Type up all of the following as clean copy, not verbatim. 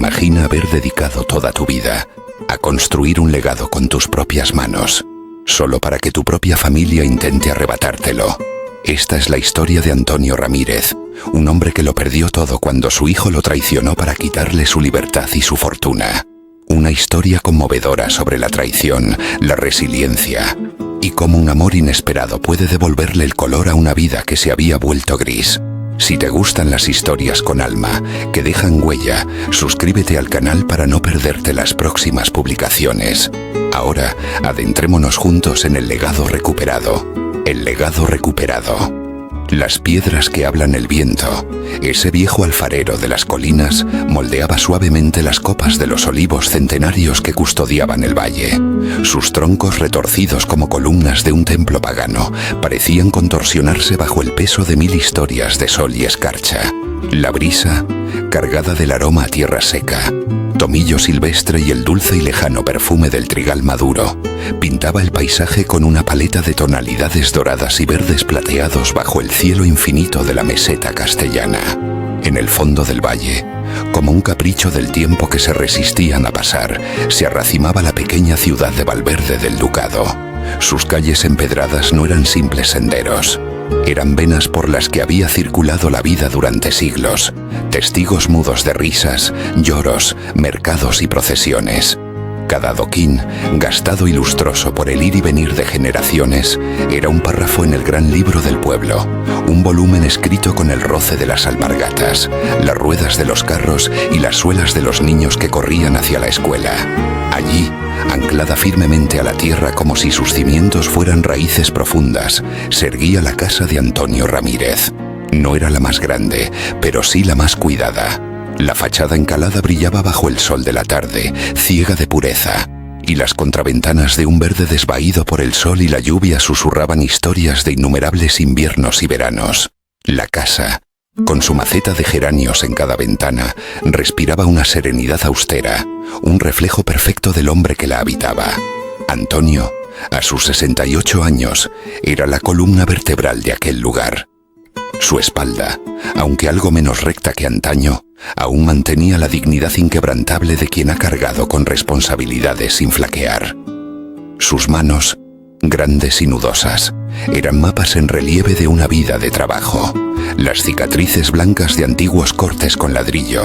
Imagina haber dedicado toda tu vida a construir un legado con tus propias manos, solo para que tu propia familia intente arrebatártelo. Esta es la historia de Antonio Ramírez, un hombre que lo perdió todo cuando su hijo lo traicionó para quitarle su libertad y su fortuna. Una historia conmovedora sobre la traición, la resiliencia y cómo un amor inesperado puede devolverle el color a una vida que se había vuelto gris. Si te gustan las historias con alma, que dejan huella, suscríbete al canal para no perderte las próximas publicaciones. Ahora, adentrémonos juntos en el legado recuperado. El legado recuperado. Las piedras que hablan el viento. Ese viejo alfarero de las colinas moldeaba suavemente las copas de los olivos centenarios que custodiaban el valle. Sus troncos, retorcidos como columnas de un templo pagano, parecían contorsionarse bajo el peso de 1000 historias de sol y escarcha. La brisa, cargada del aroma a tierra seca, tomillo silvestre y el dulce y lejano perfume del trigal maduro, pintaba el paisaje con una paleta de tonalidades doradas y verdes plateados bajo el cielo infinito de la meseta castellana. En el fondo del valle, como un capricho del tiempo que se resistían a pasar, se arracimaba la pequeña ciudad de Valverde del Ducado. Sus calles empedradas no eran simples senderos. Eran venas por las que había circulado la vida durante siglos, testigos mudos de risas, lloros, mercados y procesiones. Cada adoquín, gastado y lustroso por el ir y venir de generaciones, era un párrafo en el gran libro del pueblo, un volumen escrito con el roce de las alpargatas, las ruedas de los carros y las suelas de los niños que corrían hacia la escuela. Allí, anclada firmemente a la tierra como si sus cimientos fueran raíces profundas, se erguía la casa de Antonio Ramírez. No era la más grande, pero sí la más cuidada. La fachada encalada brillaba bajo el sol de la tarde, ciega de pureza, y las contraventanas de un verde desvaído por el sol y la lluvia susurraban historias de innumerables inviernos y veranos. La casa, con su maceta de geranios en cada ventana, respiraba una serenidad austera, un reflejo perfecto del hombre que la habitaba. Antonio, a sus 68 años, era la columna vertebral de aquel lugar. Su espalda, aunque algo menos recta que antaño, aún mantenía la dignidad inquebrantable de quien ha cargado con responsabilidades sin flaquear. Sus manos, grandes y nudosas, eran mapas en relieve de una vida de trabajo. Las cicatrices blancas de antiguos cortes con ladrillo,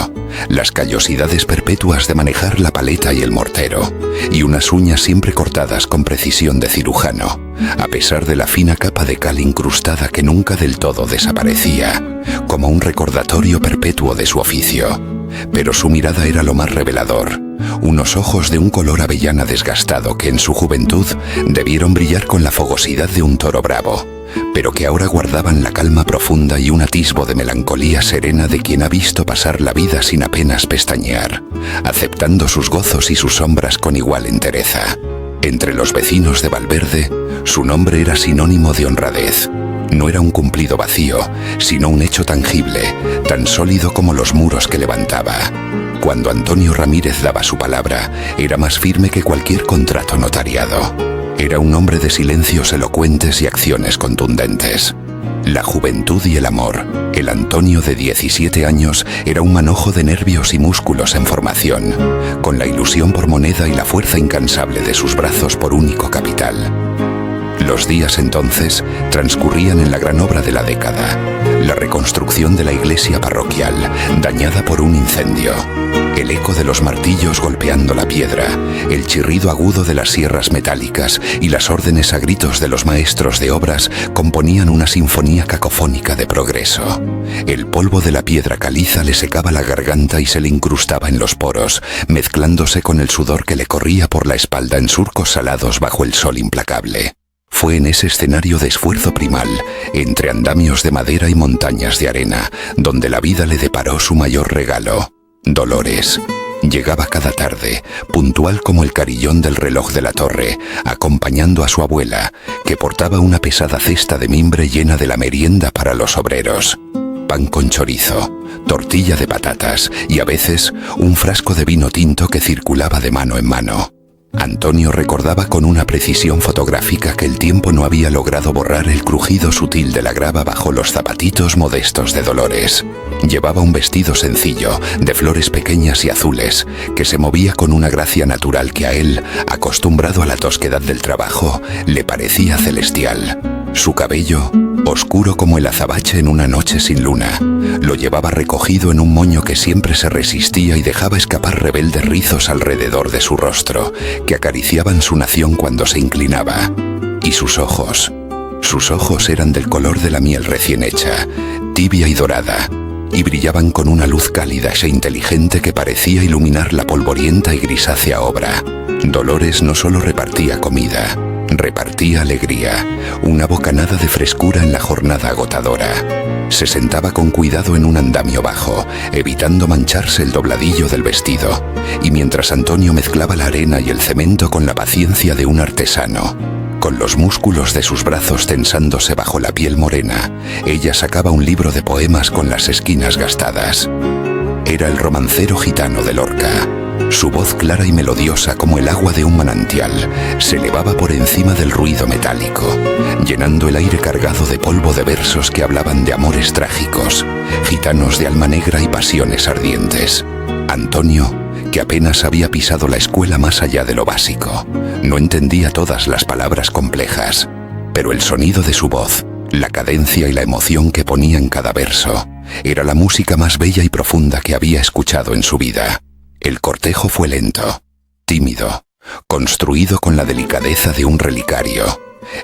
las callosidades perpetuas de manejar la paleta y el mortero, y unas uñas siempre cortadas con precisión de cirujano, a pesar de la fina capa de cal incrustada que nunca del todo desaparecía, como un recordatorio perpetuo de su oficio. Pero su mirada era lo más revelador, unos ojos de un color avellana desgastado que en su juventud debieron brillar con la fogosidad de un toro bravo, pero que ahora guardaban la calma profunda y un atisbo de melancolía serena de quien ha visto pasar la vida sin apenas pestañear, aceptando sus gozos y sus sombras con igual entereza. Entre los vecinos de Valverde, su nombre era sinónimo de honradez. No era un cumplido vacío, sino un hecho tangible, tan sólido como los muros que levantaba. Cuando Antonio Ramírez daba su palabra, era más firme que cualquier contrato notariado. Era un hombre de silencios elocuentes y acciones contundentes. La juventud y el amor. El Antonio de 17 años era un manojo de nervios y músculos en formación, con la ilusión por moneda y la fuerza incansable de sus brazos por único capital. Los días entonces transcurrían en la gran obra de la década, la reconstrucción de la iglesia parroquial, dañada por un incendio. El eco de los martillos golpeando la piedra, el chirrido agudo de las sierras metálicas y las órdenes a gritos de los maestros de obras componían una sinfonía cacofónica de progreso. El polvo de la piedra caliza le secaba la garganta y se le incrustaba en los poros, mezclándose con el sudor que le corría por la espalda en surcos salados bajo el sol implacable. Fue en ese escenario de esfuerzo primal, entre andamios de madera y montañas de arena, donde la vida le deparó su mayor regalo. Dolores. Llegaba cada tarde, puntual como el carillón del reloj de la torre, acompañando a su abuela, que portaba una pesada cesta de mimbre llena de la merienda para los obreros. Pan con chorizo, tortilla de patatas y a veces un frasco de vino tinto que circulaba de mano en mano. Antonio recordaba con una precisión fotográfica que el tiempo no había logrado borrar el crujido sutil de la grava bajo los zapatitos modestos de Dolores. Llevaba un vestido sencillo, de flores pequeñas y azules, que se movía con una gracia natural que a él, acostumbrado a la tosquedad del trabajo, le parecía celestial. Su cabello, oscuro como el azabache en una noche sin luna, lo llevaba recogido en un moño que siempre se resistía y dejaba escapar rebeldes rizos alrededor de su rostro, que acariciaban su nación cuando se inclinaba. Y sus ojos eran del color de la miel recién hecha, tibia y dorada, y brillaban con una luz cálida e inteligente que parecía iluminar la polvorienta y grisácea obra. Dolores no solo repartía comida, repartía alegría, una bocanada de frescura en la jornada agotadora. Se sentaba con cuidado en un andamio bajo, evitando mancharse el dobladillo del vestido, y mientras Antonio mezclaba la arena y el cemento con la paciencia de un artesano, con los músculos de sus brazos tensándose bajo la piel morena, ella sacaba un libro de poemas con las esquinas gastadas. Era el romancero gitano de Lorca. Su voz clara y melodiosa como el agua de un manantial se elevaba por encima del ruido metálico, llenando el aire cargado de polvo de versos que hablaban de amores trágicos, gitanos de alma negra y pasiones ardientes. Antonio, que apenas había pisado la escuela más allá de lo básico, no entendía todas las palabras complejas, pero el sonido de su voz, la cadencia y la emoción que ponía en cada verso, era la música más bella y profunda que había escuchado en su vida. El cortejo fue lento, tímido, construido con la delicadeza de un relicario.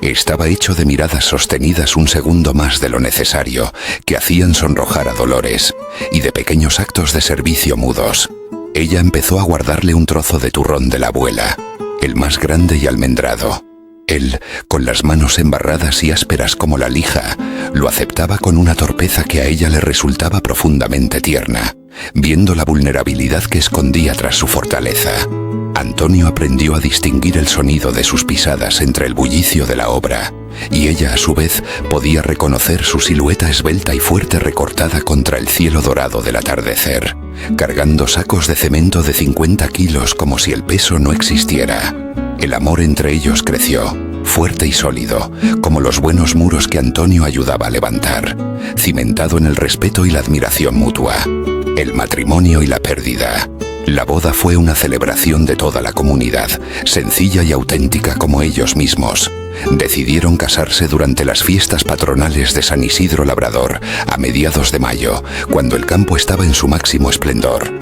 Estaba hecho de miradas sostenidas un segundo más de lo necesario, que hacían sonrojar a Dolores, y de pequeños actos de servicio mudos. Ella empezó a guardarle un trozo de turrón de la abuela, el más grande y almendrado. Él, con las manos embarradas y ásperas como la lija, lo aceptaba con una torpeza que a ella le resultaba profundamente tierna, viendo la vulnerabilidad que escondía tras su fortaleza. Antonio aprendió a distinguir el sonido de sus pisadas entre el bullicio de la obra, y ella a su vez podía reconocer su silueta esbelta y fuerte recortada contra el cielo dorado del atardecer, cargando sacos de cemento de 50 kilos como si el peso no existiera. El amor entre ellos creció, fuerte y sólido, como los buenos muros que Antonio ayudaba a levantar, cimentado en el respeto y la admiración mutua. El matrimonio y la pérdida. La boda fue una celebración de toda la comunidad, sencilla y auténtica como ellos mismos. Decidieron casarse durante las fiestas patronales de San Isidro Labrador, a mediados de mayo, cuando el campo estaba en su máximo esplendor.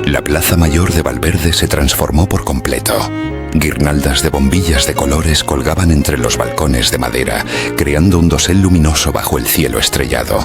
La plaza mayor de Valverde se transformó por completo. Guirnaldas de bombillas de colores colgaban entre los balcones de madera, creando un dosel luminoso bajo el cielo estrellado.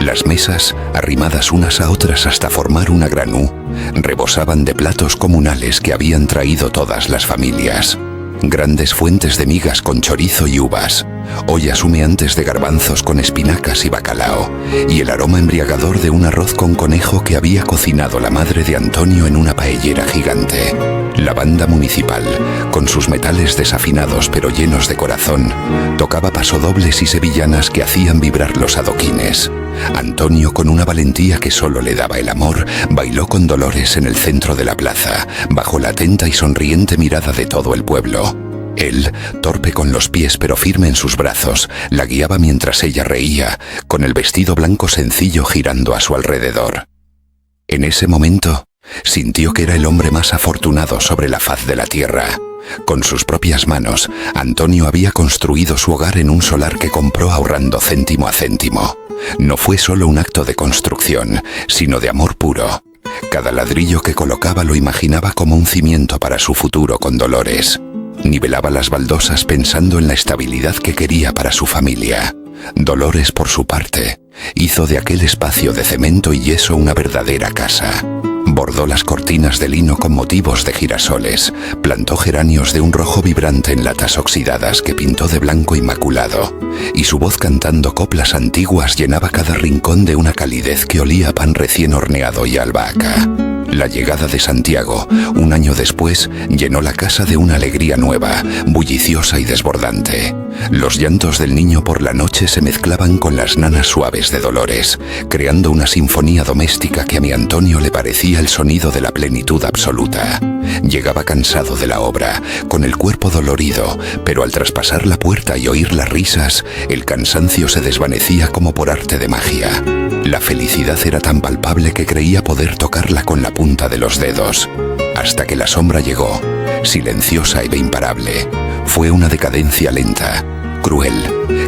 Las mesas, arrimadas unas a otras hasta formar una gran U, rebosaban de platos comunales que habían traído todas las familias. Grandes fuentes de migas con chorizo y uvas, ollas humeantes de garbanzos con espinacas y bacalao, y el aroma embriagador de un arroz con conejo que había cocinado la madre de Antonio en una paellera gigante. La banda municipal, con sus metales desafinados pero llenos de corazón, tocaba pasodobles y sevillanas que hacían vibrar los adoquines. Antonio, con una valentía que solo le daba el amor, bailó con Dolores en el centro de la plaza, bajo la atenta y sonriente mirada de todo el pueblo. Él, torpe con los pies pero firme en sus brazos, la guiaba mientras ella reía, con el vestido blanco sencillo girando a su alrededor. En ese momento, sintió que era el hombre más afortunado sobre la faz de la tierra. Con sus propias manos, Antonio había construido su hogar en un solar que compró ahorrando céntimo a céntimo. No fue solo un acto de construcción, sino de amor puro. Cada ladrillo que colocaba lo imaginaba como un cimiento para su futuro con Dolores. Nivelaba las baldosas pensando en la estabilidad que quería para su familia. Dolores, por su parte, hizo de aquel espacio de cemento y yeso una verdadera casa. Bordó las cortinas de lino con motivos de girasoles, plantó geranios de un rojo vibrante en latas oxidadas que pintó de blanco inmaculado, y su voz cantando coplas antiguas llenaba cada rincón de una calidez que olía a pan recién horneado y a albahaca. La llegada de Santiago, un año después, llenó la casa de una alegría nueva, bulliciosa y desbordante. Los llantos del niño por la noche se mezclaban con las nanas suaves de Dolores, creando una sinfonía doméstica que a mi Antonio le parecía el sonido de la plenitud absoluta. Llegaba cansado de la obra, con el cuerpo dolorido, pero al traspasar la puerta y oír las risas, el cansancio se desvanecía como por arte de magia. La felicidad era tan palpable que creía poder tocarla con la punta de los dedos. Hasta que la sombra llegó, silenciosa e imparable. Fue una decadencia lenta, cruel,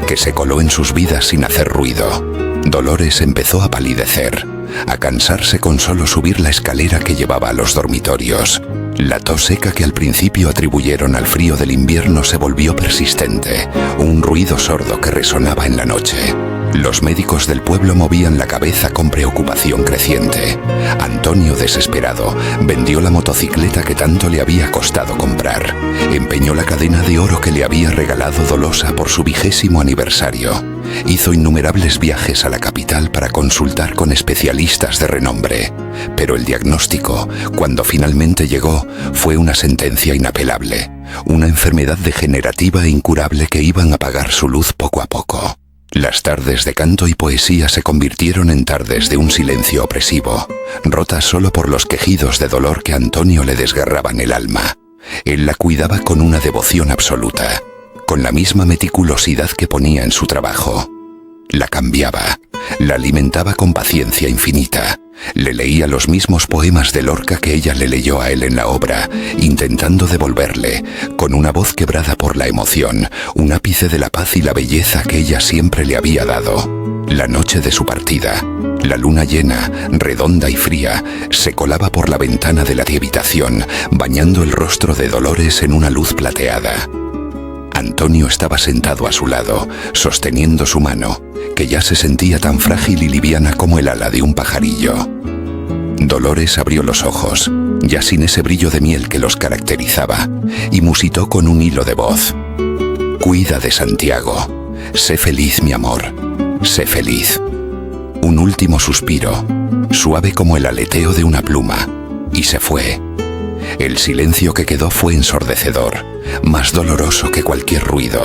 que se coló en sus vidas sin hacer ruido. Dolores empezó a palidecer, a cansarse con solo subir la escalera que llevaba a los dormitorios. La tos seca que al principio atribuyeron al frío del invierno se volvió persistente, un ruido sordo que resonaba en la noche. Los médicos del pueblo movían la cabeza con preocupación creciente. Antonio, desesperado, vendió la motocicleta que tanto le había costado comprar. Empeñó la cadena de oro que le había regalado Dolosa por su 20º aniversario. Hizo innumerables viajes a la capital para consultar con especialistas de renombre. Pero el diagnóstico, cuando finalmente llegó, fue una sentencia inapelable. Una enfermedad degenerativa e incurable que iban a apagar su luz poco a poco. Las tardes de canto y poesía se convirtieron en tardes de un silencio opresivo, rotas solo por los quejidos de dolor que a Antonio le desgarraban el alma. Él la cuidaba con una devoción absoluta, con la misma meticulosidad que ponía en su trabajo. La cambiaba, la alimentaba con paciencia infinita. Le leía los mismos poemas de Lorca que ella le leyó a él en la obra, intentando devolverle, con una voz quebrada por la emoción, un ápice de la paz y la belleza que ella siempre le había dado. La noche de su partida, la luna llena, redonda y fría, se colaba por la ventana de la habitación, bañando el rostro de Dolores en una luz plateada. Antonio estaba sentado a su lado, sosteniendo su mano, que ya se sentía tan frágil y liviana como el ala de un pajarillo. Dolores abrió los ojos, ya sin ese brillo de miel que los caracterizaba, y musitó con un hilo de voz. «Cuida de Santiago. Sé feliz, mi amor. Sé feliz». Un último suspiro, suave como el aleteo de una pluma, y se fue. El silencio que quedó fue ensordecedor, más doloroso que cualquier ruido.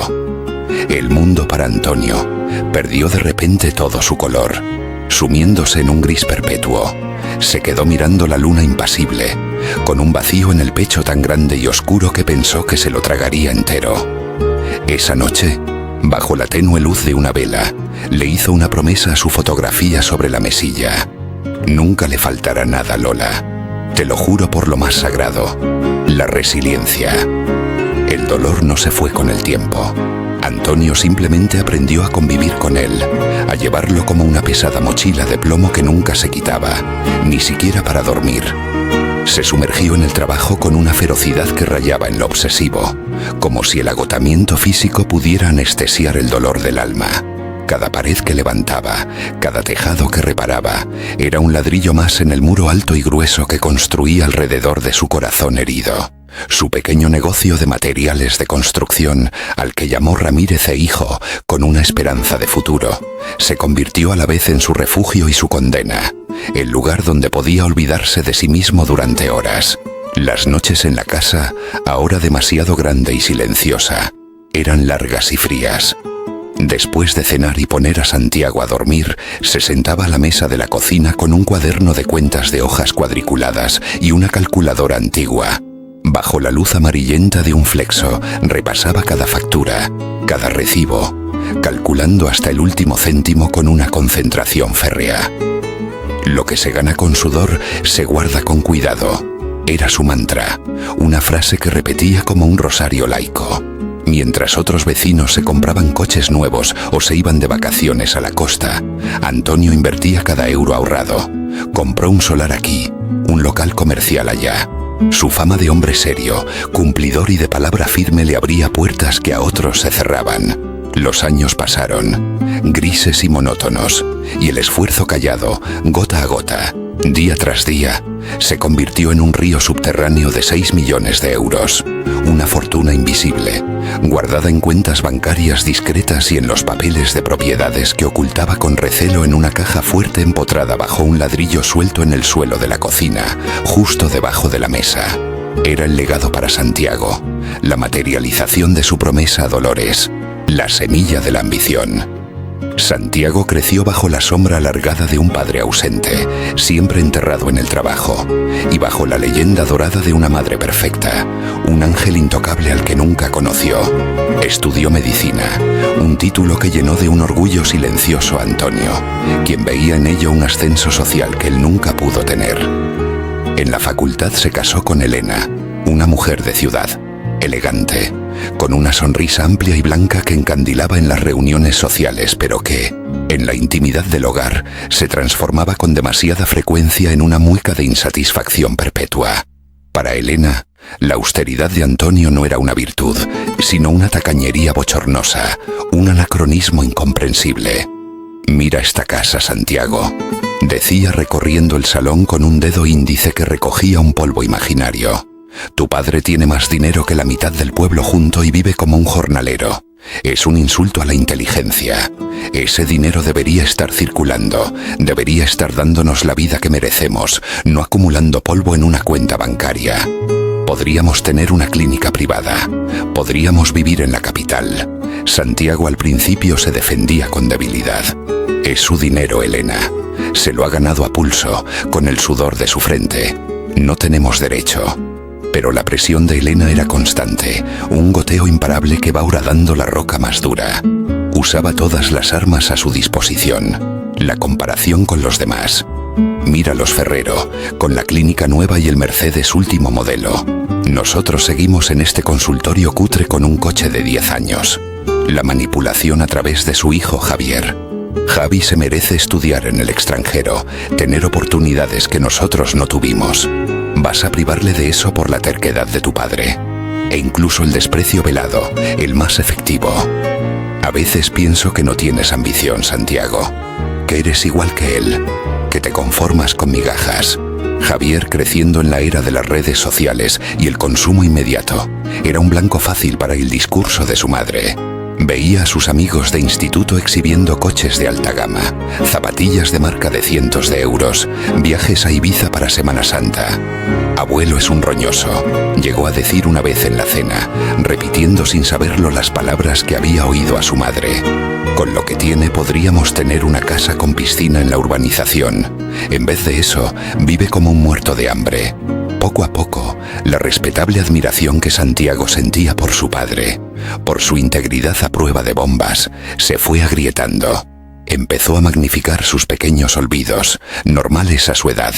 El mundo para Antonio perdió de repente todo su color, sumiéndose en un gris perpetuo. Se quedó mirando la luna impasible, con un vacío en el pecho tan grande y oscuro que pensó que se lo tragaría entero. Esa noche, bajo la tenue luz de una vela, le hizo una promesa a su fotografía sobre la mesilla. «Nunca le faltará nada, Lola. Te lo juro por lo más sagrado, la resiliencia». El dolor no se fue con el tiempo. Antonio simplemente aprendió a convivir con él, a llevarlo como una pesada mochila de plomo que nunca se quitaba, ni siquiera para dormir. Se sumergió en el trabajo con una ferocidad que rayaba en lo obsesivo, como si el agotamiento físico pudiera anestesiar el dolor del alma. Cada pared que levantaba, cada tejado que reparaba, era un ladrillo más en el muro alto y grueso que construía alrededor de su corazón herido. Su pequeño negocio de materiales de construcción, al que llamó Ramírez e Hijo, con una esperanza de futuro, se convirtió a la vez en su refugio y su condena, el lugar donde podía olvidarse de sí mismo durante horas. Las noches en la casa, ahora demasiado grande y silenciosa, eran largas y frías. Después de cenar y poner a Santiago a dormir, se sentaba a la mesa de la cocina con un cuaderno de cuentas de hojas cuadriculadas y una calculadora antigua. Bajo la luz amarillenta de un flexo, repasaba cada factura, cada recibo, calculando hasta el último céntimo con una concentración férrea. Lo que se gana con sudor se guarda con cuidado. Era su mantra, una frase que repetía como un rosario laico. Mientras otros vecinos se compraban coches nuevos o se iban de vacaciones a la costa, Antonio invertía cada euro ahorrado. Compró un solar aquí, un local comercial allá. Su fama de hombre serio, cumplidor y de palabra firme le abría puertas que a otros se cerraban. Los años pasaron, grises y monótonos, y el esfuerzo callado, gota a gota, día tras día, se convirtió en un río subterráneo de 6 millones de euros, una fortuna invisible, guardada en cuentas bancarias discretas y en los papeles de propiedades que ocultaba con recelo en una caja fuerte empotrada bajo un ladrillo suelto en el suelo de la cocina, justo debajo de la mesa. Era el legado para Santiago, la materialización de su promesa a Dolores, la semilla de la ambición. Santiago creció bajo la sombra alargada de un padre ausente, siempre enterrado en el trabajo, y bajo la leyenda dorada de una madre perfecta, un ángel intocable al que nunca conoció. Estudió medicina, un título que llenó de un orgullo silencioso a Antonio, quien veía en ello un ascenso social que él nunca pudo tener. En la facultad se casó con Elena, una mujer de ciudad, elegante, con una sonrisa amplia y blanca que encandilaba en las reuniones sociales, pero que, en la intimidad del hogar, se transformaba con demasiada frecuencia en una mueca de insatisfacción perpetua. Para Elena, la austeridad de Antonio no era una virtud, sino una tacañería bochornosa, un anacronismo incomprensible. «Mira esta casa, Santiago», decía recorriendo el salón con un dedo índice que recogía un polvo imaginario. «Tu padre tiene más dinero que la mitad del pueblo junto y vive como un jornalero. Es un insulto a la inteligencia. Ese dinero debería estar circulando, debería estar dándonos la vida que merecemos, no acumulando polvo en una cuenta bancaria. Podríamos tener una clínica privada, podríamos vivir en la capital». Santiago al principio se defendía con debilidad. «Es su dinero, Elena. Se lo ha ganado a pulso, con el sudor de su frente. No tenemos derecho». Pero la presión de Elena era constante, un goteo imparable que va horadando la roca más dura. Usaba todas las armas a su disposición. La comparación con los demás. «Míralos, Ferrero, con la clínica nueva y el Mercedes último modelo. Nosotros seguimos en este consultorio cutre con un coche de 10 años. La manipulación a través de su hijo Javier. Javi se merece estudiar en el extranjero, tener oportunidades que nosotros no tuvimos. Vas a privarle de eso por la terquedad de tu padre. E incluso el desprecio velado, el más efectivo. A veces pienso que no tienes ambición, Santiago, que eres igual que él, que te conformas con migajas». Javier, creciendo en la era de las redes sociales y el consumo inmediato, era un blanco fácil para el discurso de su madre. Veía a sus amigos de instituto exhibiendo coches de alta gama, zapatillas de marca de cientos de euros, viajes a Ibiza para Semana Santa. «Abuelo es un roñoso», llegó a decir una vez en la cena, repitiendo sin saberlo las palabras que había oído a su madre. «Con lo que tiene podríamos tener una casa con piscina en la urbanización. En vez de eso, vive como un muerto de hambre». Poco a poco, la respetable admiración que Santiago sentía por su padre, por su integridad a prueba de bombas, se fue agrietando. Empezó a magnificar sus pequeños olvidos, normales a su edad,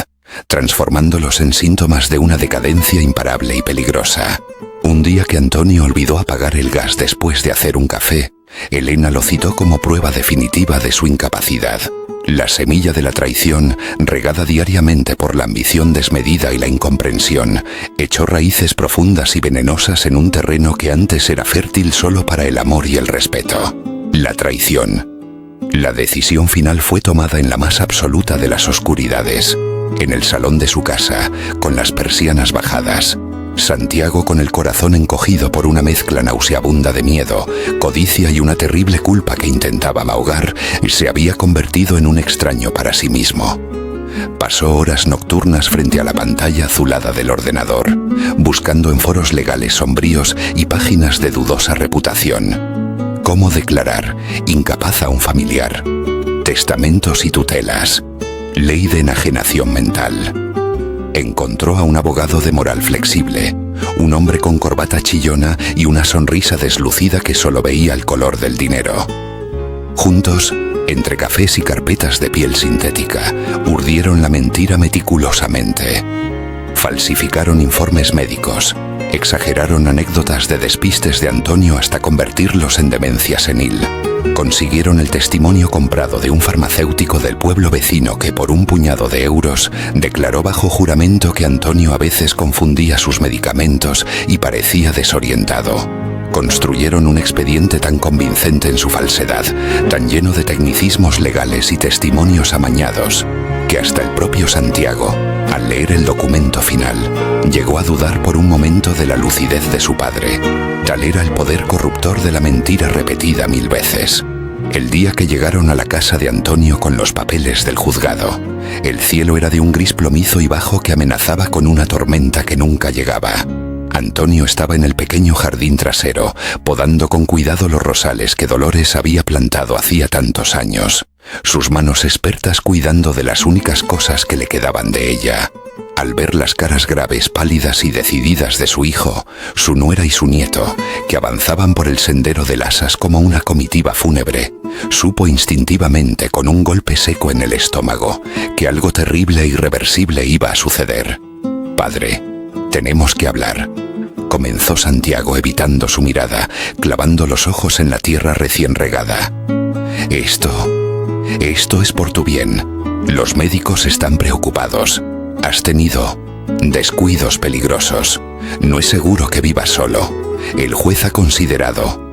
transformándolos en síntomas de una decadencia imparable y peligrosa. Un día que Antonio olvidó apagar el gas después de hacer un café, Elena lo citó como prueba definitiva de su incapacidad. La semilla de la traición, regada diariamente por la ambición desmedida y la incomprensión, echó raíces profundas y venenosas en un terreno que antes era fértil solo para el amor y el respeto. La traición. La decisión final fue tomada en la más absoluta de las oscuridades, en el salón de su casa, con las persianas bajadas. Santiago, con el corazón encogido por una mezcla nauseabunda de miedo, codicia y una terrible culpa que intentaba ahogar, se había convertido en un extraño para sí mismo. Pasó horas nocturnas frente a la pantalla azulada del ordenador, buscando en foros legales sombríos y páginas de dudosa reputación. ¿Cómo declarar incapaz a un familiar? Testamentos y tutelas. Ley de enajenación mental. Encontró a un abogado de moral flexible, un hombre con corbata chillona y una sonrisa deslucida que solo veía el color del dinero. Juntos, entre cafés y carpetas de piel sintética, urdieron la mentira meticulosamente. Falsificaron informes médicos, exageraron anécdotas de despistes de Antonio hasta convertirlos en demencia senil. Consiguieron el testimonio comprado de un farmacéutico del pueblo vecino que por un puñado de euros declaró bajo juramento que Antonio a veces confundía sus medicamentos y parecía desorientado. Construyeron un expediente tan convincente en su falsedad, tan lleno de tecnicismos legales y testimonios amañados, que hasta el propio Santiago, Al leer el documento final, llegó a dudar por un momento de la lucidez de su padre. Tal era el poder corruptor de la mentira repetida 1000 veces. El día que llegaron a la casa de Antonio con los papeles del juzgado, el cielo era de un gris plomizo y bajo que amenazaba con una tormenta que nunca llegaba. Antonio estaba en el pequeño jardín trasero, podando con cuidado los rosales que Dolores había plantado hacía tantos años, sus manos expertas cuidando de las únicas cosas que le quedaban de ella. Al ver las caras graves, pálidas y decididas de su hijo, su nuera y su nieto, que avanzaban por el sendero de Lasas como una comitiva fúnebre, supo instintivamente, con un golpe seco en el estómago, que algo terrible e irreversible iba a suceder. «Padre, tenemos que hablar», comenzó Santiago evitando su mirada, clavando los ojos en la tierra recién regada. Esto es por tu bien. Los médicos están preocupados. Has tenido descuidos peligrosos. No es seguro que vivas solo. El juez ha considerado.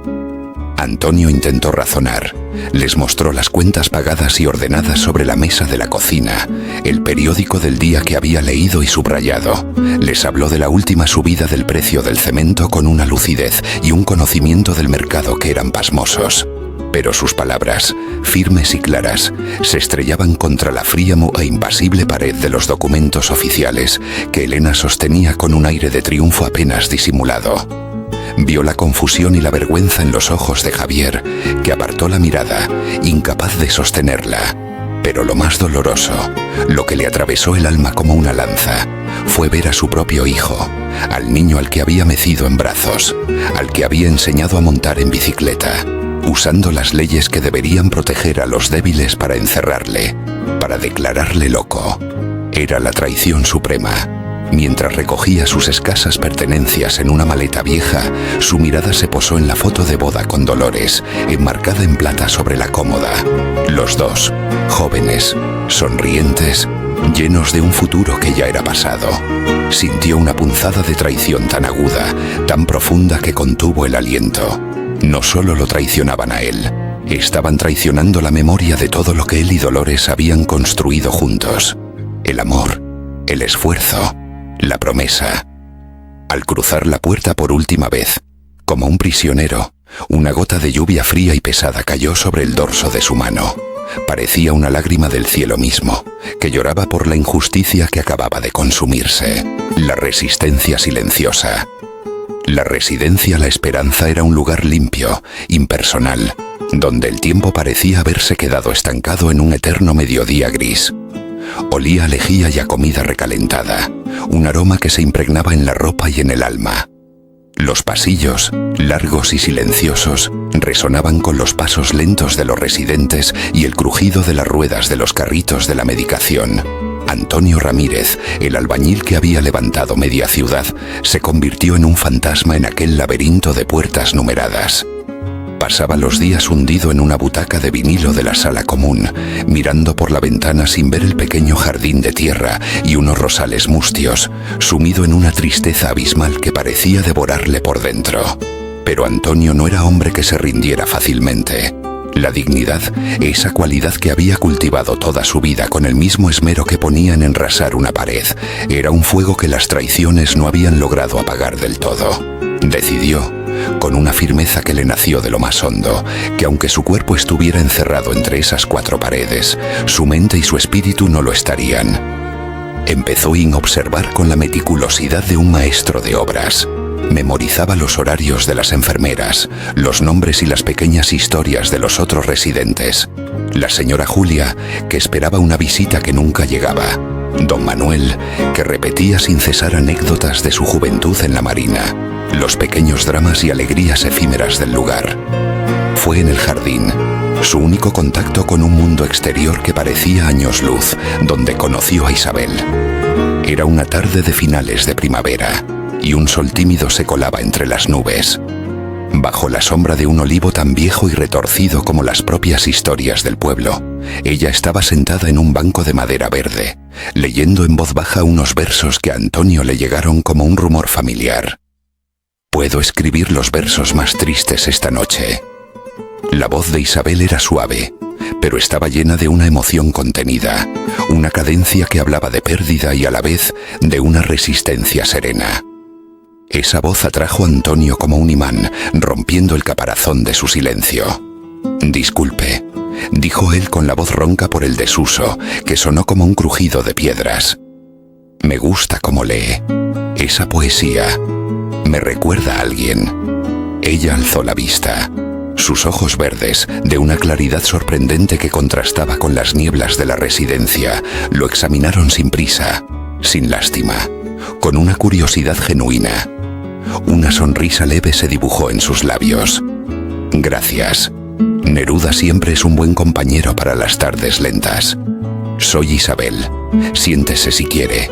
Antonio intentó razonar. Les mostró las cuentas pagadas y ordenadas sobre la mesa de la cocina, el periódico del día que había leído y subrayado. Les habló de la última subida del precio del cemento con una lucidez y un conocimiento del mercado que eran pasmosos. Pero sus palabras, firmes y claras, se estrellaban contra la fría e impasible pared de los documentos oficiales que Elena sostenía con un aire de triunfo apenas disimulado. Vio la confusión y la vergüenza en los ojos de Javier, que apartó la mirada, incapaz de sostenerla. Pero lo más doloroso, lo que le atravesó el alma como una lanza, fue ver a su propio hijo, al niño al que había mecido en brazos, al que había enseñado a montar en bicicleta, usando las leyes que deberían proteger a los débiles para encerrarle, para declararle loco. Era la traición suprema. Mientras recogía sus escasas pertenencias en una maleta vieja, su mirada se posó en la foto de boda con Dolores, enmarcada en plata sobre la cómoda. Los dos, jóvenes, sonrientes, llenos de un futuro que ya era pasado. Sintió una punzada de traición tan aguda, tan profunda que contuvo el aliento. No solo lo traicionaban a él, estaban traicionando la memoria de todo lo que él y Dolores habían construido juntos. El amor, el esfuerzo, la promesa. Al cruzar la puerta por última vez, como un prisionero, una gota de lluvia fría y pesada cayó sobre el dorso de su mano. Parecía una lágrima del cielo mismo, que lloraba por la injusticia que acababa de consumirse. La resistencia silenciosa. La residencia La Esperanza era un lugar limpio, impersonal, donde el tiempo parecía haberse quedado estancado en un eterno mediodía gris. Olía a lejía y a comida recalentada, un aroma que se impregnaba en la ropa y en el alma. Los pasillos, largos y silenciosos, resonaban con los pasos lentos de los residentes y el crujido de las ruedas de los carritos de la medicación. Antonio Ramírez, el albañil que había levantado media ciudad, se convirtió en un fantasma en aquel laberinto de puertas numeradas. Pasaba los días hundido en una butaca de vinilo de la sala común, mirando por la ventana sin ver el pequeño jardín de tierra y unos rosales mustios, sumido en una tristeza abismal que parecía devorarle por dentro. Pero Antonio no era hombre que se rindiera fácilmente. La dignidad, esa cualidad que había cultivado toda su vida con el mismo esmero que ponía en enrasar una pared, era un fuego que las traiciones no habían logrado apagar del todo. Decidió, con una firmeza que le nació de lo más hondo, que aunque su cuerpo estuviera encerrado entre esas 4 paredes, su mente y su espíritu no lo estarían. Empezó a observar con la meticulosidad de un maestro de obras. Memorizaba los horarios de las enfermeras, los nombres y las pequeñas historias de los otros residentes. La señora Julia, que esperaba una visita que nunca llegaba. Don Manuel, que repetía sin cesar anécdotas de su juventud en la marina. Los pequeños dramas y alegrías efímeras del lugar. Fue en el jardín, su único contacto con un mundo exterior que parecía años luz, donde conoció a Isabel. Era una tarde de finales de primavera, y un sol tímido se colaba entre las nubes. Bajo la sombra de un olivo tan viejo y retorcido como las propias historias del pueblo, ella estaba sentada en un banco de madera verde, leyendo en voz baja unos versos que a Antonio le llegaron como un rumor familiar. «Puedo escribir los versos más tristes esta noche». La voz de Isabel era suave, pero estaba llena de una emoción contenida, una cadencia que hablaba de pérdida y a la vez de una resistencia serena. Esa voz atrajo a Antonio como un imán, rompiendo el caparazón de su silencio. «Disculpe», dijo él con la voz ronca por el desuso, que sonó como un crujido de piedras. «Me gusta cómo lee. Esa poesía me recuerda a alguien». Ella alzó la vista. Sus ojos verdes, de una claridad sorprendente que contrastaba con las nieblas de la residencia, lo examinaron sin prisa, sin lástima, con una curiosidad genuina. Una sonrisa leve se dibujó en sus labios. «Gracias. Neruda siempre es un buen compañero para las tardes lentas. Soy Isabel. Siéntese si quiere.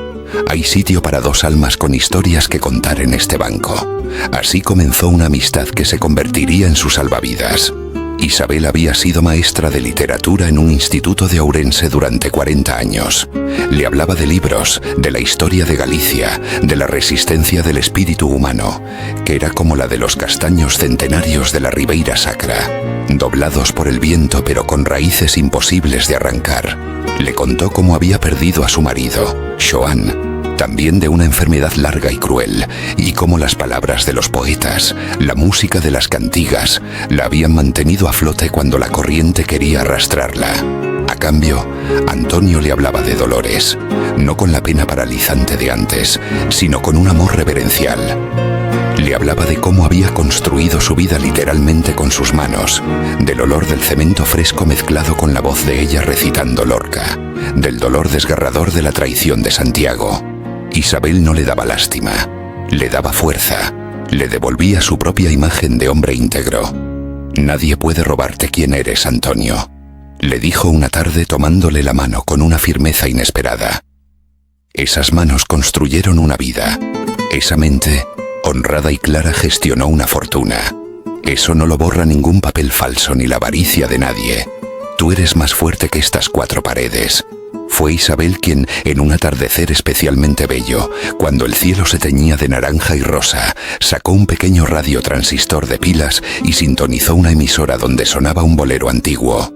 Hay sitio para dos almas con historias que contar en este banco». Así comenzó una amistad que se convertiría en su salvavidas. Isabel había sido maestra de literatura en un instituto de Ourense durante 40 años. Le hablaba de libros, de la historia de Galicia, de la resistencia del espíritu humano, que era como la de los castaños centenarios de la Ribeira Sacra, doblados por el viento pero con raíces imposibles de arrancar. Le contó cómo había perdido a su marido, Xoán, también de una enfermedad larga y cruel, y cómo las palabras de los poetas, la música de las cantigas, la habían mantenido a flote cuando la corriente quería arrastrarla. A cambio, Antonio le hablaba de Dolores, no con la pena paralizante de antes, sino con un amor reverencial. Le hablaba de cómo había construido su vida literalmente con sus manos, del olor del cemento fresco mezclado con la voz de ella recitando Lorca, del dolor desgarrador de la traición de Santiago. Isabel no le daba lástima, le daba fuerza, le devolvía su propia imagen de hombre íntegro. «Nadie puede robarte quién eres, Antonio», le dijo una tarde tomándole la mano con una firmeza inesperada. Esas manos construyeron una vida. Esa mente, honrada y clara, gestionó una fortuna. Eso no lo borra ningún papel falso ni la avaricia de nadie. Tú eres más fuerte que estas cuatro paredes. Fue Isabel quien, en un atardecer especialmente bello, cuando el cielo se teñía de naranja y rosa, sacó un pequeño radiotransistor de pilas y sintonizó una emisora donde sonaba un bolero antiguo.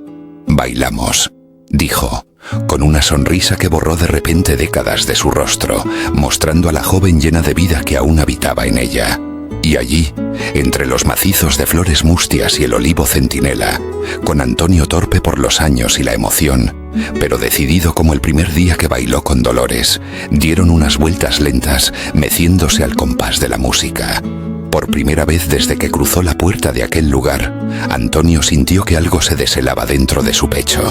«Bailamos», dijo, con una sonrisa que borró de repente décadas de su rostro, mostrando a la joven llena de vida que aún habitaba en ella. Y allí, entre los macizos de flores mustias y el olivo centinela, con Antonio torpe por los años y la emoción, pero decidido como el primer día que bailó con Dolores, dieron unas vueltas lentas, meciéndose al compás de la música. Por primera vez desde que cruzó la puerta de aquel lugar, Antonio sintió que algo se deshelaba dentro de su pecho.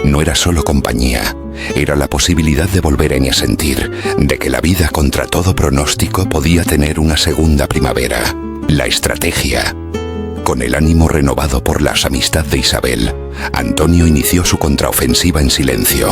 No era solo compañía, era la posibilidad de volver a sentir, de que la vida contra todo pronóstico podía tener una segunda primavera. La estrategia. Con el ánimo renovado por la amistad de Isabel, Antonio inició su contraofensiva en silencio,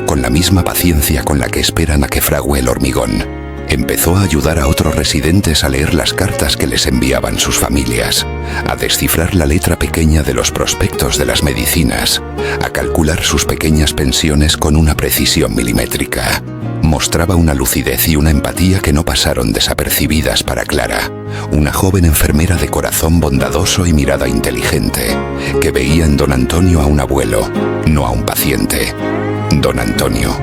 con la misma paciencia con la que esperan a que frague el hormigón. Empezó a ayudar a otros residentes a leer las cartas que les enviaban sus familias, a descifrar la letra pequeña de los prospectos de las medicinas, a calcular sus pequeñas pensiones con una precisión milimétrica. Mostraba una lucidez y una empatía que no pasaron desapercibidas para Clara, una joven enfermera de corazón bondadoso y mirada inteligente, que veía en don Antonio a un abuelo, no a un paciente. «Don Antonio,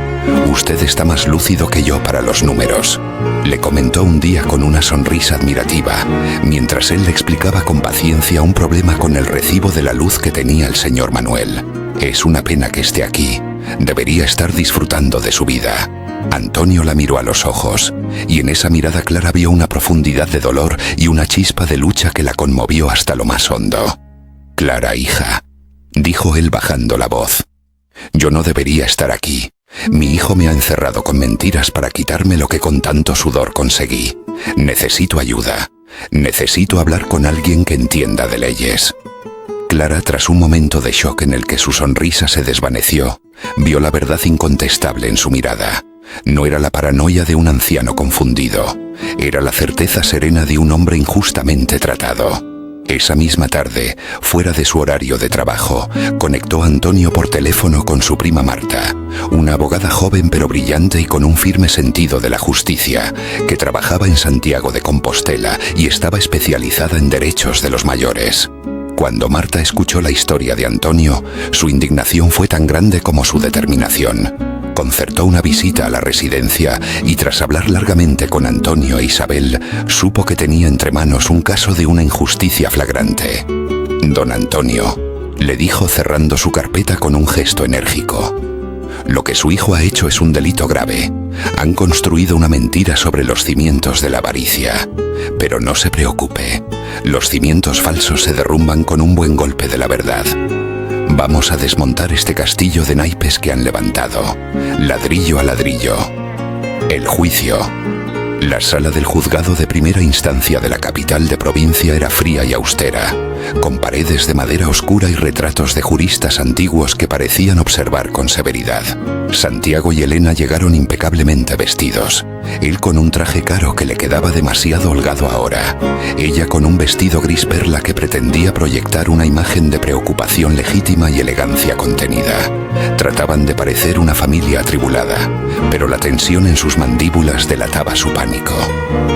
usted está más lúcido que yo para los números», le comentó un día con una sonrisa admirativa, mientras él le explicaba con paciencia un problema con el recibo de la luz que tenía el señor Manuel. «Es una pena que esté aquí. Debería estar disfrutando de su vida». Antonio la miró a los ojos, y en esa mirada Clara vio una profundidad de dolor y una chispa de lucha que la conmovió hasta lo más hondo. «Clara, hija», dijo él bajando la voz, «yo no debería estar aquí. Mi hijo me ha encerrado con mentiras para quitarme lo que con tanto sudor conseguí. Necesito ayuda. Necesito hablar con alguien que entienda de leyes». Clara, tras un momento de shock en el que su sonrisa se desvaneció, vio la verdad incontestable en su mirada. No era la paranoia de un anciano confundido, era la certeza serena de un hombre injustamente tratado. Esa misma tarde, fuera de su horario de trabajo, conectó a Antonio por teléfono con su prima Marta, una abogada joven pero brillante y con un firme sentido de la justicia, que trabajaba en Santiago de Compostela y estaba especializada en derechos de los mayores. Cuando Marta escuchó la historia de Antonio, su indignación fue tan grande como su determinación. Concertó una visita a la residencia y tras hablar largamente con Antonio e Isabel, supo que tenía entre manos un caso de una injusticia flagrante. «Don Antonio», le dijo cerrando su carpeta con un gesto enérgico, «lo que su hijo ha hecho es un delito grave. Han construido una mentira sobre los cimientos de la avaricia. Pero no se preocupe, los cimientos falsos se derrumban con un buen golpe de la verdad. Vamos a desmontar este castillo de naipes que han levantado, ladrillo a ladrillo». El juicio. La sala del juzgado de primera instancia de la capital de provincia era fría y austera, con paredes de madera oscura y retratos de juristas antiguos que parecían observar con severidad. Santiago y Elena llegaron impecablemente vestidos, él con un traje caro que le quedaba demasiado holgado ahora, ella con un vestido gris perla que pretendía proyectar una imagen de preocupación legítima y elegancia contenida. Trataban de parecer una familia atribulada, pero la tensión en sus mandíbulas delataba su pánico.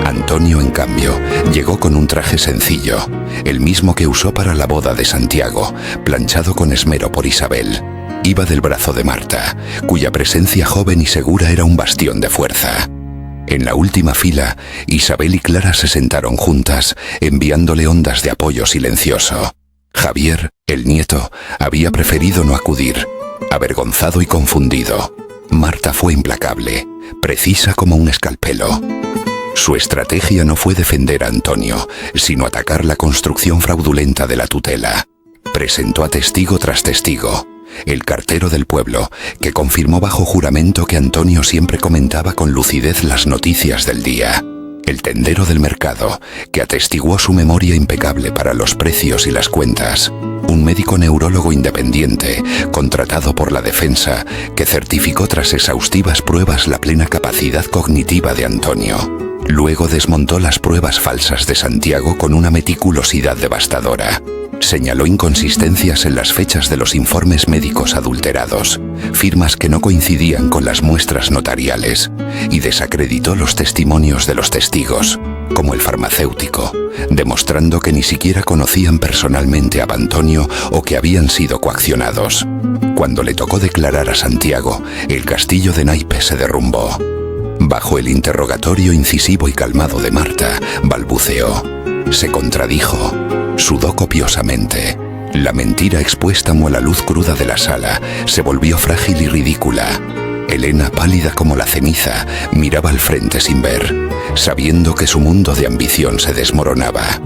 Antonio, en cambio, llegó con un traje sencillo, el mismo que usó para la boda de Santiago, planchado con esmero por Isabel. Iba del brazo de Marta, cuya presencia joven y segura era un bastión de fuerza. En la última fila, Isabel y Clara se sentaron juntas, enviándole ondas de apoyo silencioso. Javier, el nieto, había preferido no acudir, avergonzado y confundido. Marta fue implacable, precisa como un escalpelo. Su estrategia no fue defender a Antonio, sino atacar la construcción fraudulenta de la tutela. Presentó a testigo tras testigo, el cartero del pueblo, que confirmó bajo juramento que Antonio siempre comentaba con lucidez las noticias del día. El tendero del mercado, que atestiguó su memoria impecable para los precios y las cuentas. Un médico neurólogo independiente, contratado por la defensa, que certificó tras exhaustivas pruebas la plena capacidad cognitiva de Antonio. Luego desmontó las pruebas falsas de Santiago con una meticulosidad devastadora. Señaló inconsistencias en las fechas de los informes médicos adulterados, firmas que no coincidían con las muestras notariales, y desacreditó los testimonios de los testigos, como el farmacéutico, demostrando que ni siquiera conocían personalmente a Antonio o que habían sido coaccionados. Cuando le tocó declarar a Santiago, el castillo de naipes se derrumbó. Bajo el interrogatorio incisivo y calmado de Marta, balbuceó, se contradijo, sudó copiosamente. La mentira expuesta como la luz cruda de la sala se volvió frágil y ridícula. Elena, pálida como la ceniza, miraba al frente sin ver, sabiendo que su mundo de ambición se desmoronaba.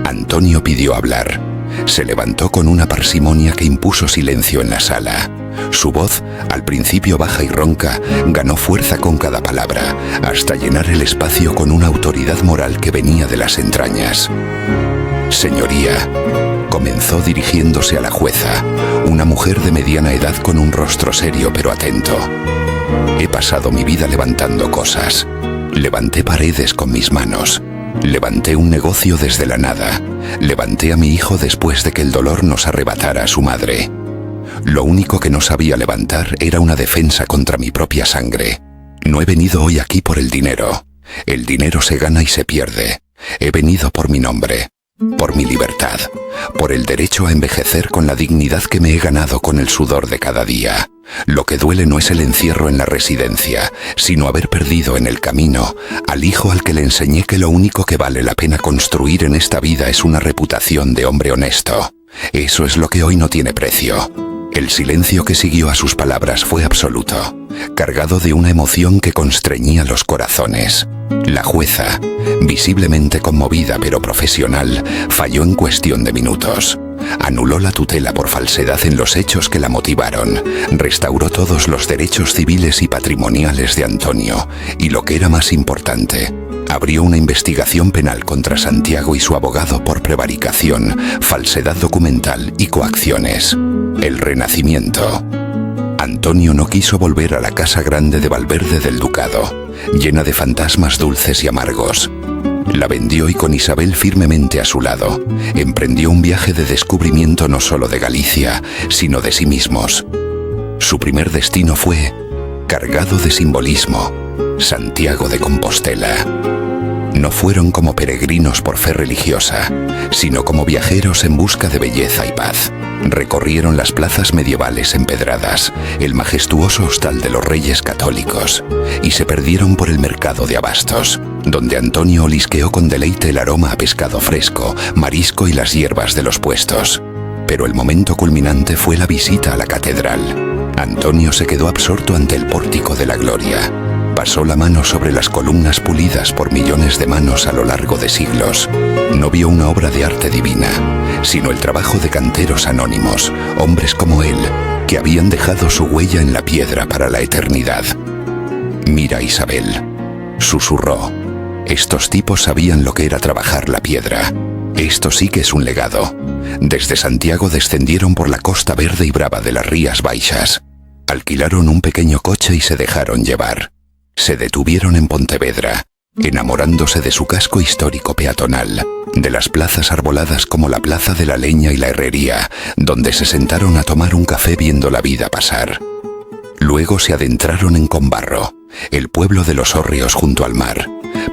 Antonio pidió hablar. Se levantó con una parsimonia que impuso silencio en la sala. Su voz, al principio baja y ronca, ganó fuerza con cada palabra, hasta llenar el espacio con una autoridad moral que venía de las entrañas. «Señoría», comenzó dirigiéndose a la jueza, una mujer de mediana edad con un rostro serio pero atento. «He pasado mi vida levantando cosas. Levanté paredes con mis manos. Levanté un negocio desde la nada. Levanté a mi hijo después de que el dolor nos arrebatara a su madre. Lo único que no sabía levantar era una defensa contra mi propia sangre. No he venido hoy aquí por el dinero. El dinero se gana y se pierde. He venido por mi nombre, por mi libertad, por el derecho a envejecer con la dignidad que me he ganado con el sudor de cada día. Lo que duele no es el encierro en la residencia, sino haber perdido en el camino al hijo al que le enseñé que lo único que vale la pena construir en esta vida es una reputación de hombre honesto. Eso es lo que hoy no tiene precio». El silencio que siguió a sus palabras fue absoluto, cargado de una emoción que constreñía los corazones. La jueza, visiblemente conmovida pero profesional, falló en cuestión de minutos. Anuló la tutela por falsedad en los hechos que la motivaron, restauró todos los derechos civiles y patrimoniales de Antonio, y lo que era más importante, abrió una investigación penal contra Santiago y su abogado por prevaricación, falsedad documental y coacciones. El renacimiento. Antonio no quiso volver a la casa grande de Valverde del Ducado, llena de fantasmas dulces y amargos. La vendió y con Isabel firmemente a su lado, emprendió un viaje de descubrimiento no solo de Galicia, sino de sí mismos. Su primer destino fue, cargado de simbolismo, Santiago de Compostela. No no fueron como peregrinos por fe religiosa, sino como viajeros en busca de belleza y paz. Recorrieron las plazas medievales empedradas, el majestuoso hostal de los Reyes Católicos, y se perdieron por el mercado de abastos, donde Antonio olisqueó con deleite el aroma a pescado fresco, marisco y las hierbas de los puestos. Pero el momento culminante fue la visita a la catedral. Antonio se quedó absorto ante el pórtico de la gloria. Pasó la mano sobre las columnas pulidas por millones de manos a lo largo de siglos. No vio una obra de arte divina, sino el trabajo de canteros anónimos, hombres como él, que habían dejado su huella en la piedra para la eternidad. «Mira, Isabel», susurró. Estos tipos sabían lo que era trabajar la piedra. Esto sí que es un legado. Desde Santiago descendieron por la costa verde y brava de las Rías Baixas. Alquilaron un pequeño coche y se dejaron llevar. Se detuvieron en Pontevedra, enamorándose de su casco histórico peatonal, de las plazas arboladas como la Plaza de la Leña y la Herrería, donde se sentaron a tomar un café viendo la vida pasar. Luego se adentraron en Combarro, el pueblo de los hórreos junto al mar.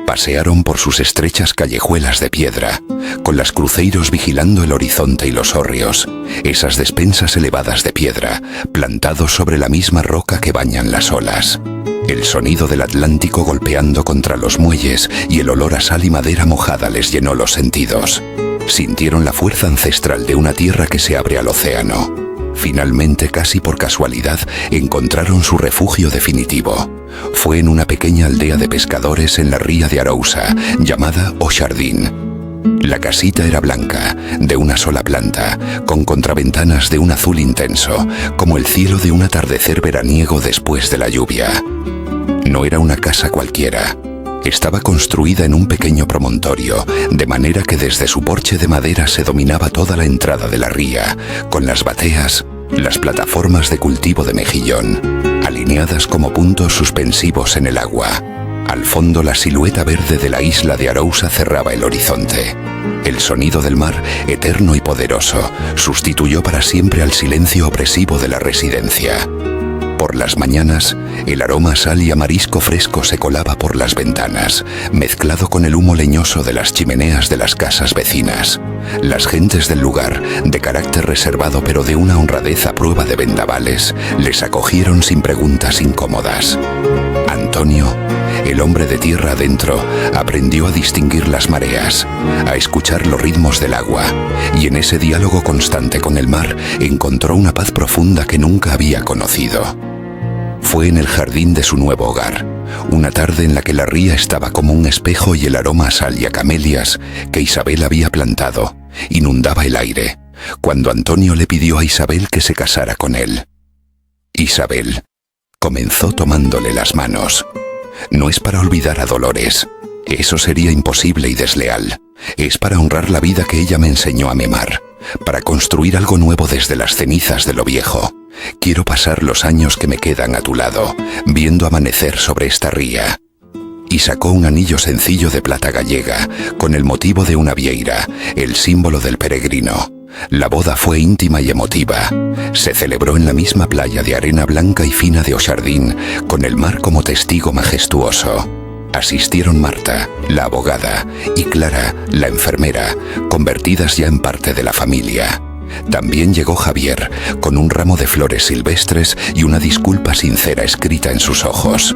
Pasearon por sus estrechas callejuelas de piedra, con las cruceiros vigilando el horizonte y los hórreos, esas despensas elevadas de piedra, plantados sobre la misma roca que bañan las olas. El sonido del Atlántico golpeando contra los muelles y el olor a sal y madera mojada les llenó los sentidos. Sintieron la fuerza ancestral de una tierra que se abre al océano. Finalmente, casi por casualidad, encontraron su refugio definitivo. Fue en una pequeña aldea de pescadores en la ría de Arousa, llamada O Xardín. La casita era blanca, de una sola planta, con contraventanas de un azul intenso, como el cielo de un atardecer veraniego después de la lluvia. No era una casa cualquiera. Estaba construida en un pequeño promontorio, de manera que desde su porche de madera se dominaba toda la entrada de la ría, con las bateas, las plataformas de cultivo de mejillón, alineadas como puntos suspensivos en el agua. Al fondo, la silueta verde de la isla de Arousa cerraba el horizonte. El sonido del mar, eterno y poderoso, sustituyó para siempre al silencio opresivo de la residencia. Por las mañanas, el aroma a sal y a marisco fresco se colaba por las ventanas, mezclado con el humo leñoso de las chimeneas de las casas vecinas. Las gentes del lugar, de carácter reservado pero de una honradez a prueba de vendavales, les acogieron sin preguntas incómodas. Antonio, el hombre de tierra adentro, aprendió a distinguir las mareas, a escuchar los ritmos del agua, y en ese diálogo constante con el mar encontró una paz profunda que nunca había conocido. Fue en el jardín de su nuevo hogar, una tarde en la que la ría estaba como un espejo y el aroma a sal y a camelias que Isabel había plantado inundaba el aire, cuando Antonio le pidió a Isabel que se casara con él. Isabel comenzó tomándole las manos. No es para olvidar a Dolores, eso sería imposible y desleal. Es para honrar la vida que ella me enseñó a mimar, para construir algo nuevo desde las cenizas de lo viejo. Quiero pasar los años que me quedan a tu lado, viendo amanecer sobre esta ría. Y sacó un anillo sencillo de plata gallega, con el motivo de una vieira, el símbolo del peregrino. La boda fue íntima y emotiva. Se celebró en la misma playa de arena blanca y fina de O Xardín, con el mar como testigo majestuoso. Asistieron Marta, la abogada, y Clara, la enfermera, convertidas ya en parte de la familia. También llegó Javier, con un ramo de flores silvestres y una disculpa sincera escrita en sus ojos.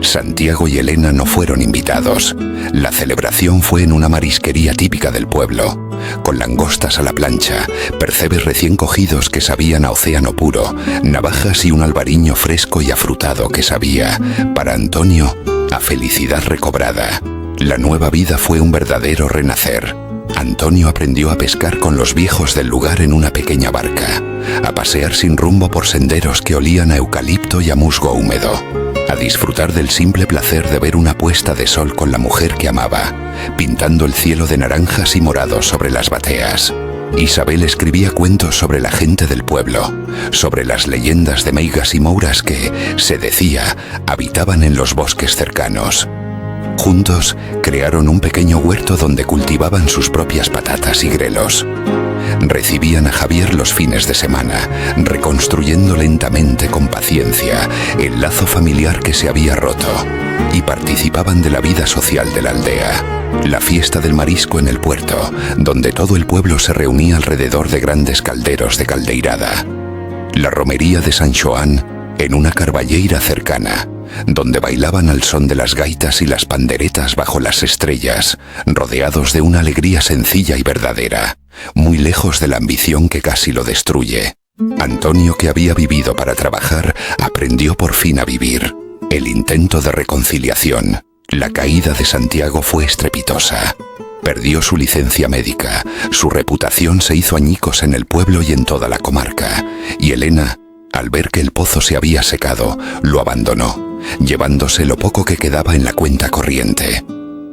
Santiago y Elena no fueron invitados. La celebración fue en una marisquería típica del pueblo, con langostas a la plancha, percebes recién cogidos que sabían a océano puro, navajas y un albariño fresco y afrutado que sabía, para Antonio, a felicidad recobrada. La nueva vida fue un verdadero renacer. Antonio aprendió a pescar con los viejos del lugar en una pequeña barca, a pasear sin rumbo por senderos que olían a eucalipto y a musgo húmedo, a disfrutar del simple placer de ver una puesta de sol con la mujer que amaba, pintando el cielo de naranjas y morados sobre las bateas. Isabel escribía cuentos sobre la gente del pueblo, sobre las leyendas de meigas y mouras que, se decía, habitaban en los bosques cercanos. Juntos crearon un pequeño huerto donde cultivaban sus propias patatas y grelos. Recibían a Javier los fines de semana, reconstruyendo lentamente con paciencia el lazo familiar que se había roto, y participaban de la vida social de la aldea. La fiesta del marisco en el puerto, donde todo el pueblo se reunía alrededor de grandes calderos de caldeirada. La romería de San Xoán en una carballeira cercana, donde bailaban al son de las gaitas y las panderetas bajo las estrellas, rodeados de una alegría sencilla y verdadera, muy lejos de la ambición que casi lo destruye. Antonio, que había vivido para trabajar, aprendió por fin a vivir. El intento de reconciliación, la caída de Santiago fue estrepitosa. Perdió su licencia médica, su reputación se hizo añicos en el pueblo y en toda la comarca, y Elena, al ver que el pozo se había secado, lo abandonó, llevándose lo poco que quedaba en la cuenta corriente.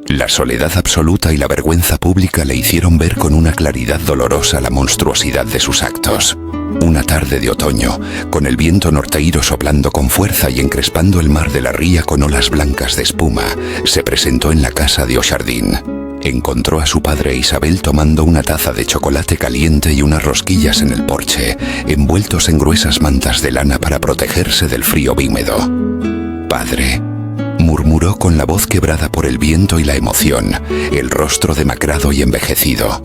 La soledad absoluta y la vergüenza pública le hicieron ver con una claridad dolorosa la monstruosidad de sus actos. Una tarde de otoño, con el viento norteiro soplando con fuerza y encrespando el mar de la ría con olas blancas de espuma, se presentó en la casa de Oxardín. Encontró a su padre e Isabel tomando una taza de chocolate caliente y unas rosquillas en el porche, envueltos en gruesas mantas de lana para protegerse del frío húmedo. «Padre», murmuró con la voz quebrada por el viento y la emoción, el rostro demacrado y envejecido.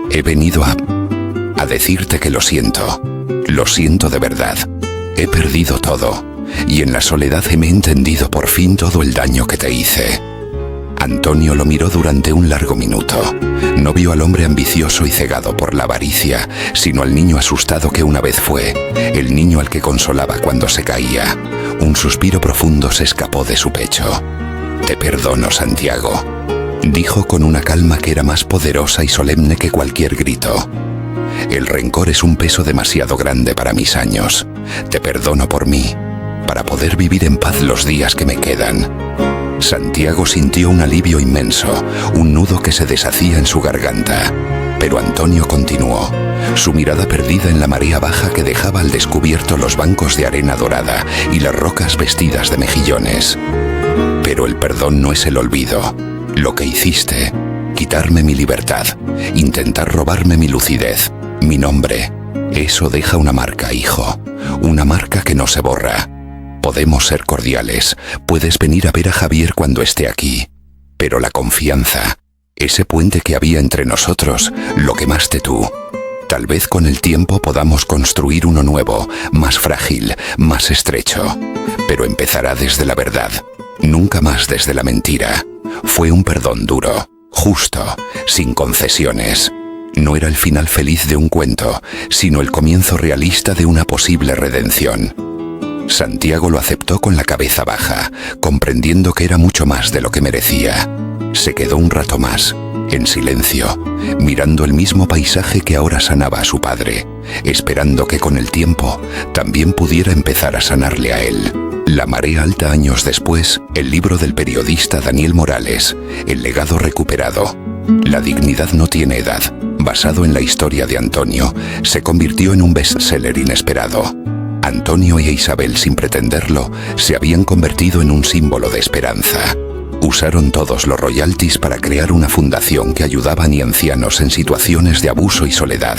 «He venido a decirte que lo siento de verdad. He perdido todo, y en la soledad me he entendido por fin todo el daño que te hice». Antonio lo miró durante un largo minuto. No vio al hombre ambicioso y cegado por la avaricia, sino al niño asustado que una vez fue, el niño al que consolaba cuando se caía. Un suspiro profundo se escapó de su pecho. «Te perdono, Santiago», dijo con una calma que era más poderosa y solemne que cualquier grito. «El rencor es un peso demasiado grande para mis años. Te perdono por mí, para poder vivir en paz los días que me quedan». Santiago sintió un alivio inmenso, un nudo que se deshacía en su garganta. Pero Antonio continuó, su mirada perdida en la marea baja que dejaba al descubierto los bancos de arena dorada y las rocas vestidas de mejillones. «Pero el perdón no es el olvido. Lo que hiciste, quitarme mi libertad, intentar robarme mi lucidez, mi nombre, eso deja una marca, hijo, una marca que no se borra. Podemos ser cordiales, puedes venir a ver a Javier cuando esté aquí, pero la confianza, ese puente que había entre nosotros, lo quemaste tú. Tal vez con el tiempo podamos construir uno nuevo, más frágil, más estrecho, pero empezará desde la verdad, nunca más desde la mentira. Fue un perdón duro, justo, sin concesiones. No era el final feliz de un cuento, sino el comienzo realista de una posible redención». Santiago lo aceptó con la cabeza baja, comprendiendo que era mucho más de lo que merecía. Se quedó un rato más, en silencio, mirando el mismo paisaje que ahora sanaba a su padre, esperando que con el tiempo también pudiera empezar a sanarle a él. La marea alta años después, el libro del periodista Daniel Morales, El legado recuperado. La dignidad no tiene edad, basado en la historia de Antonio, se convirtió en un bestseller inesperado. Antonio y Isabel, sin pretenderlo, se habían convertido en un símbolo de esperanza. Usaron todos los royalties para crear una fundación que ayudaba a ancianos en situaciones de abuso y soledad,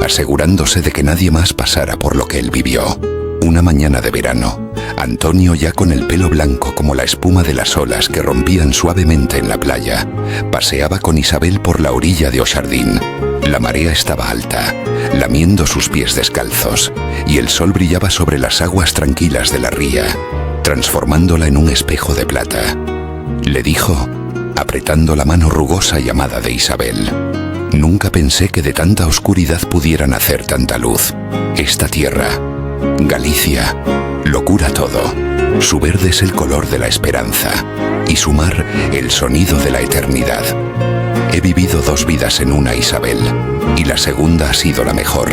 asegurándose de que nadie más pasara por lo que él vivió. Una mañana de verano, Antonio, ya con el pelo blanco como la espuma de las olas que rompían suavemente en la playa, paseaba con Isabel por la orilla de Oxardín. La marea estaba alta, lamiendo sus pies descalzos, y el sol brillaba sobre las aguas tranquilas de la ría, transformándola en un espejo de plata. Le dijo, apretando la mano rugosa y amada de Isabel: «Nunca pensé que de tanta oscuridad pudiera nacer tanta luz. Esta tierra, Galicia, lo cura todo. Su verde es el color de la esperanza, y su mar el sonido de la eternidad. He vivido 2 vidas en una, Isabel, y la segunda ha sido la mejor».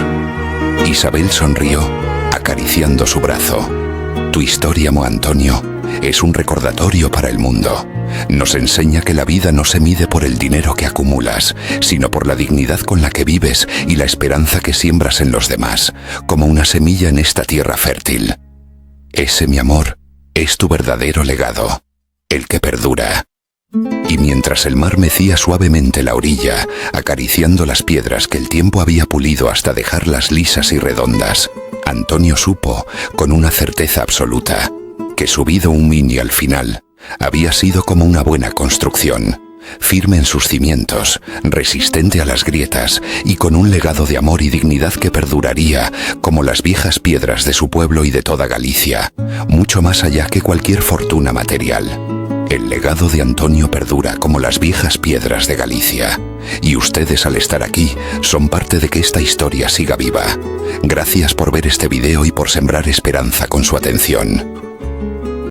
Isabel sonrió, acariciando su brazo. «Tu historia, Mo Antonio, es un recordatorio para el mundo. Nos enseña que la vida no se mide por el dinero que acumulas, sino por la dignidad con la que vives y la esperanza que siembras en los demás, como una semilla en esta tierra fértil. Ese, mi amor, es tu verdadero legado, el que perdura». Y mientras el mar mecía suavemente la orilla, acariciando las piedras que el tiempo había pulido hasta dejarlas lisas y redondas, Antonio supo, con una certeza absoluta, que su vida humilde al final había sido como una buena construcción, firme en sus cimientos, resistente a las grietas y con un legado de amor y dignidad que perduraría como las viejas piedras de su pueblo y de toda Galicia, mucho más allá que cualquier fortuna material. El legado de Antonio perdura como las viejas piedras de Galicia, y ustedes al estar aquí son parte de que esta historia siga viva. Gracias por ver este video y por sembrar esperanza con su atención.